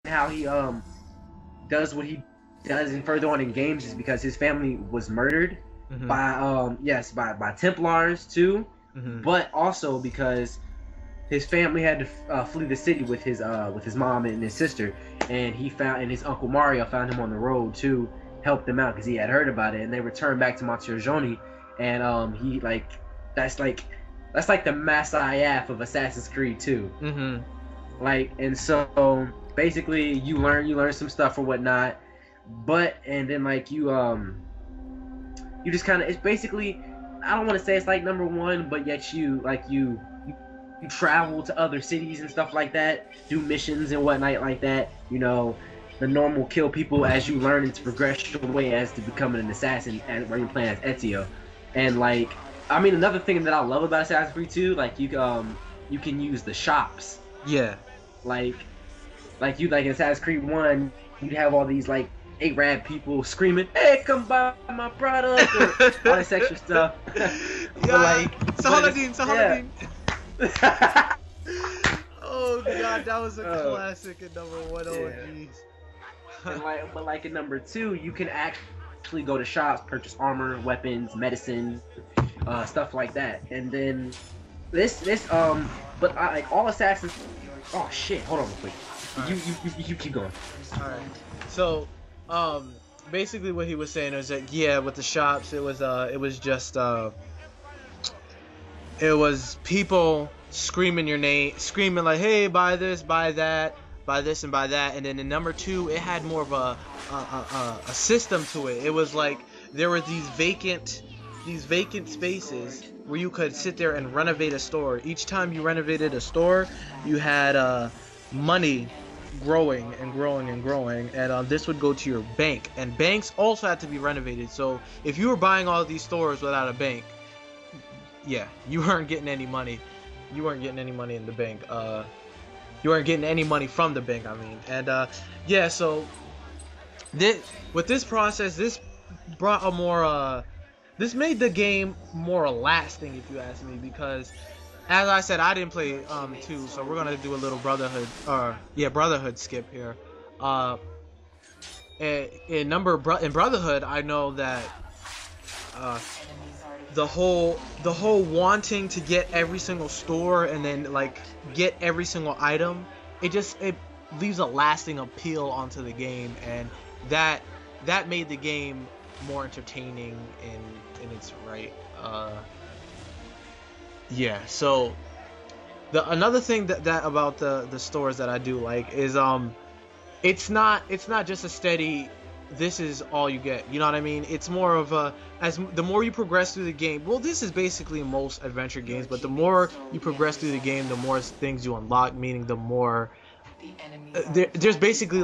how he does what he does and further on in games is because his family was murdered by by Templars too, but also because his family had to flee the city with his mom and his sister, and his uncle Mario found him on the road to help them out because he had heard about it, and they returned back to Montergione, and he that's like the Mass-IF of Assassin's Creed 2. And so basically you learn some stuff or whatnot, and then you just kind of, it's basically, I don't want to say it's like number one, but yet you travel to other cities and stuff like that, do missions and whatnot like that. The normal kill people as you learn and to progress your way as to becoming an assassin and where you're playing as Ezio. And another thing that I love about Assassin's Creed 2, you can use the shops. Yeah. Like in Assassin's Creed 1, you'd have all these Arab people screaming, "Hey, come buy my product!" or all this extra stuff. Saladin. Oh god, that was a classic in number 1. Oh jeez. But in number 2, you can actually go to shops, purchase armor, weapons, medicine, stuff like that. And then all assassins. Oh shit! Hold on real quick. You keep going. All right. So, basically what he was saying is that with the shops, it was people screaming your name, screaming like, "Hey, buy this, buy that, buy this, and buy that." And then in number 2, it had more of a system to it. It was like there were these vacant spaces where you could sit there and renovate a store. Each time you renovated a store, you had money growing and growing and growing, and this would go to your bank. And banks also had to be renovated. So if you were buying all these stores without a bank, you weren't getting any money. You weren't getting any money in the bank. You weren't getting any money from the bank, I mean. And so with this process, this brought a more this made the game more lasting, if you ask me, because as I said, I didn't play 2, so we're gonna do a little Brotherhood skip here. In Brotherhood, I know that the whole wanting to get every single store and then get every single item, it leaves a lasting appeal onto the game, and that made the game more entertaining in its right. So another thing that about the stores that I do like is it's not just a steady, this is all you get, you know what I mean? It's more of the more you progress through the game, well, this is basically most adventure games, but the more you progress through the game, the more things you unlock, meaning the more there's basically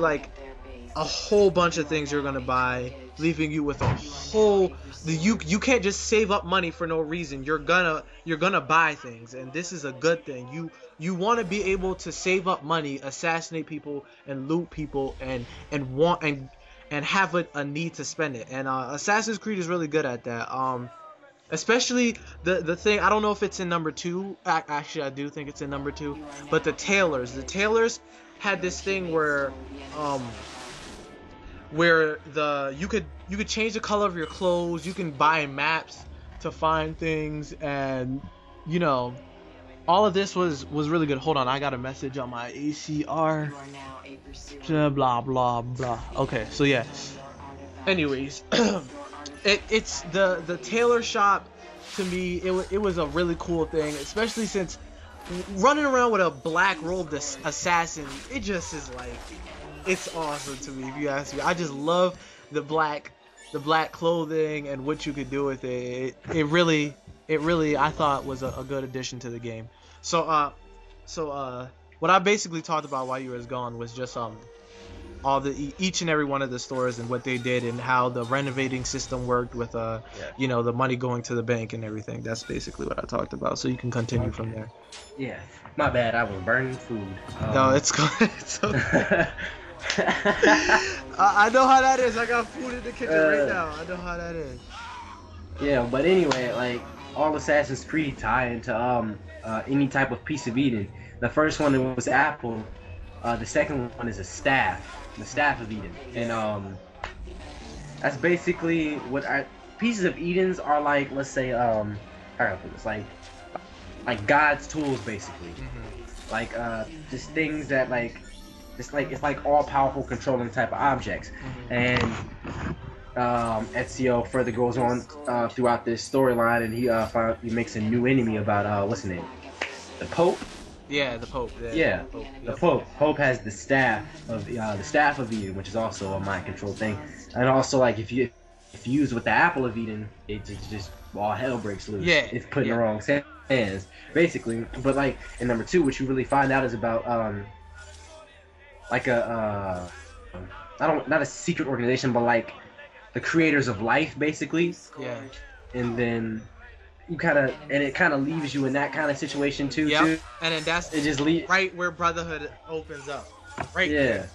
a whole bunch of things you're gonna buy, leaving you with a whole. You can't just save up money for no reason. You're gonna buy things, and this is a good thing. You want to be able to save up money, assassinate people, and loot people, and have a need to spend it. And Assassin's Creed is really good at that. Especially the thing, I don't know if it's in number 2. Actually, I do think it's in number 2. But the tailors had this thing where you could change the color of your clothes. You can buy maps to find things, and all of this was really good. Hold on, I got a message on my ACR. Blah blah blah. Okay, so yeah. Anyways, it's the tailor shop. To me, it was a really cool thing, especially since running around with a black robed assassin. It just is it's awesome to me, if you ask me. I just love the black clothing and what you could do with it. It really I thought was a good addition to the game. So what I basically talked about while you was gone was just each and every one of the stores and what they did and how the renovating system worked with the money going to the bank and everything. That's basically what I talked about. So you can continue from there. Yeah, my bad. I was burning food. No, it's good. It's okay. I know how that is. I got food in the kitchen right now. I know how that is. Yeah, but anyway, all Assassin's Creed tie into any type of piece of eating. The first one was apple. The second one is a staff, the staff of Eden, and that's basically what pieces of Edens are like. Let's say how do I put this? Like God's tools, basically. Like just things that like, it's like all powerful controlling type of objects. And Ezio further goes on throughout this storyline, and he makes a new enemy about what's his name, the Pope. Yeah, the Pope. Yeah, the Pope. The Pope. Pope has the staff of Eden, which is also a mind control thing, and also like if you use with the apple of Eden, it just all hell breaks loose. Yeah, it's put in the wrong hands, basically. But like in number 2, what you really find out is about like a not a secret organization, but like the creators of life, basically. Yeah. And then it kind of leaves you in that kind of situation too. Yeah. Too. And then that's it just right where Brotherhood opens up. Right. Yeah. There.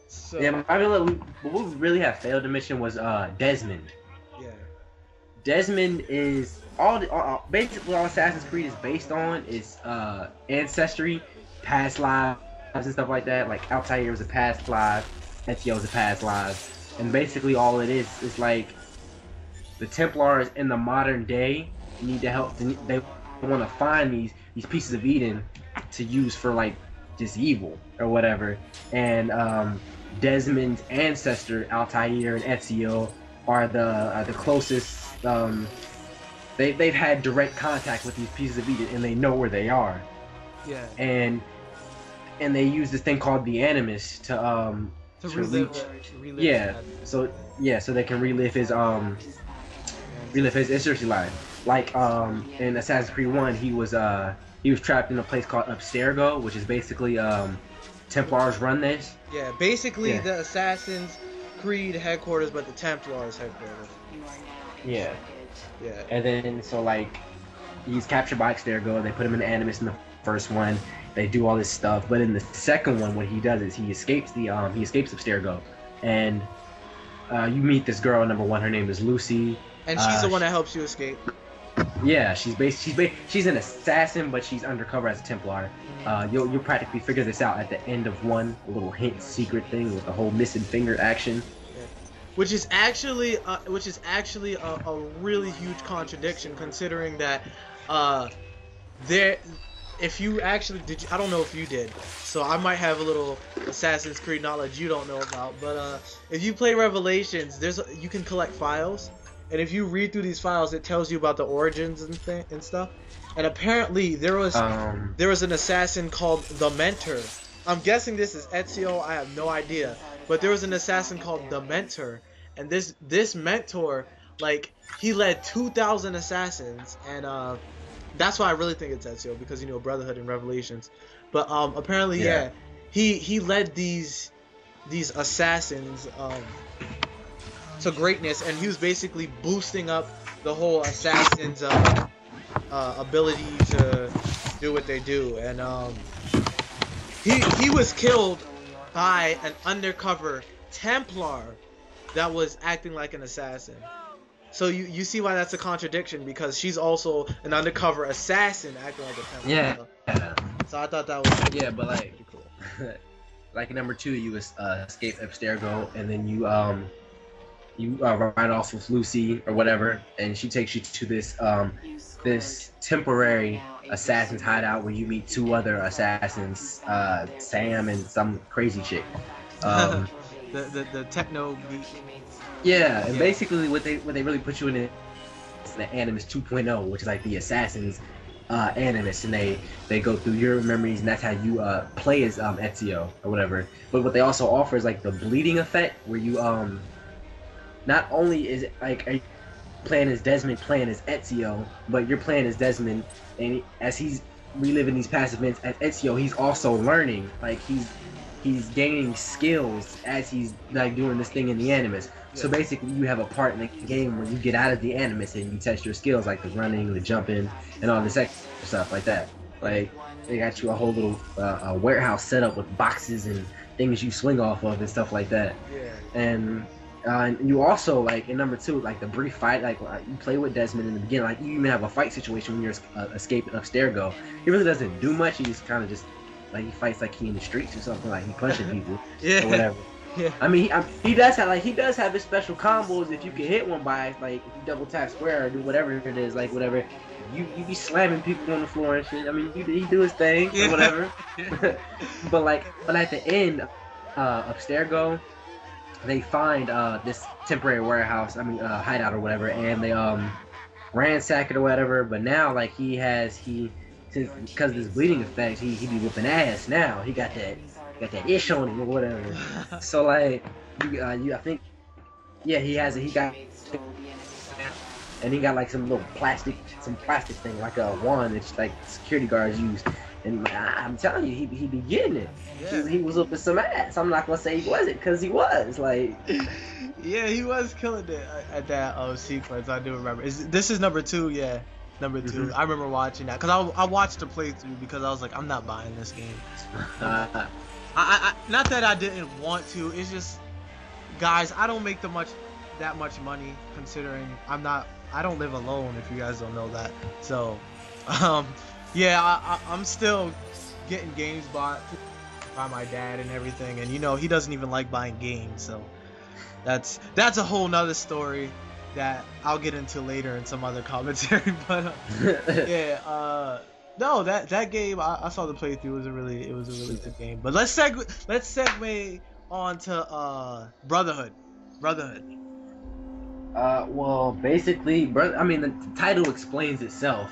So. Yeah. I mean, what we really have failed to mention was Desmond. Yeah. Desmond is basically all Assassin's Creed is based on is ancestry, past lives, and stuff like that. Like Altair was a past life, Ezio was a past life. And basically all it is like the Templars in the modern day need to help. They want to find these pieces of Eden to use for like just evil or whatever. And Desmond's ancestor Altair and Ezio are the closest. They've had direct contact with these pieces of Eden, and they know where they are. Yeah. And they use this thing called the Animus to relive. Yeah. So they can relive his ancestry line. Like in Assassin's Creed 1, he was trapped in a place called Abstergo, which is basically Templars run this. Yeah, basically the Assassin's Creed headquarters, but the Templars headquarters. Yeah. Yeah. And then so like he's captured by Abstergo. They put him in the Animus in the first one. They do all this stuff, but in the second one, what he does is he escapes Abstergo, and you meet this girl, number 1. Her name is Lucy, and she's the one that helps you escape. Yeah, she's an assassin, but she's undercover as a Templar. You'll practically figure this out at the end of 1, a little hint secret thing with the whole missing finger action. Which is actually a really huge contradiction, considering that if you actually did, I don't know if you did, so I might have a little Assassin's Creed knowledge you don't know about. But if you play Revelations, you can collect files, and if you read through these files, it tells you about the origins and stuff. And apparently there was an assassin called the Mentor. I'm guessing this is Ezio. I have no idea, but there was an assassin called the Mentor, and this Mentor, like, he led 2,000 assassins, and that's why I really think it's Ezio, because Brotherhood and Revelations. But apparently, he led these assassins to greatness, and he was basically boosting up the whole assassins' ability to do what they do. And he was killed by an undercover Templar that was acting like an assassin. So you see why that's a contradiction, because she's also an undercover assassin acting like a Templar. Yeah. So I thought that was but like pretty cool. Like number 2, you escape Abstergo, and then you ride off with Lucy or whatever, and she takes you to this temporary assassin's hideout where you meet 2 other assassins, Sam and some crazy chick. The techno geek. Yeah, and basically what they really put you in is the Animus 2.0, which is like the Assassin's Animus, and they go through your memories, and that's how you play as Ezio or whatever. But what they also offer is like the bleeding effect, where you not only is it like are you playing as Desmond, playing as Ezio, but you're playing as Desmond, and as he's reliving these past events as Ezio, he's also learning, like he's gaining skills as he's like doing this thing in the Animus. So basically, you have a part in the game where you get out of the Animus and you test your skills, like the running, the jumping, and all this extra stuff like that. Like they got you a whole little warehouse set up with boxes and things you swing off of and stuff like that. Yeah. And you also, like in number 2, like the brief fight, like you play with Desmond in the beginning, like you even have a fight situation when you're escaping Abstergo. He really doesn't do much. He just kind of just he fights like he in the streets or something, like he punching people Yeah. or whatever. Yeah. I mean, he does have his special combos. If you can hit one by like if you double tap square or do whatever it is, like whatever, you be slamming people on the floor and shit. I mean, he do his thing or whatever. but at the end of Stairgo, they find this temporary warehouse, hideout or whatever, and they ransack it or whatever. But now like since because of this bleeding effect, he be whooping ass now. He got that ish on him or whatever. So like I think he got and he got like some plastic thing like a wand that like security guards use. And I'm telling you, he be getting it. Yeah. He was whooping some ass. I'm not gonna say he wasn't, because he was like. Yeah, he was killing it at that sequence. I do remember. This is number 2? Yeah, number 2. Mm-hmm. I remember watching that because I watched the playthrough because I was like, I'm not buying this game. I not that I didn't want to. It's just, guys, I don't make that much money, considering I don't live alone, if you guys don't know that. So, yeah, I'm still getting games bought by my dad and everything, and he doesn't even like buying games, so that's a whole nother story that I'll get into later in some other commentary. But no, that game I saw the playthrough. It was a really good game. But let's segue on to Brotherhood. Well, basically, the title explains itself.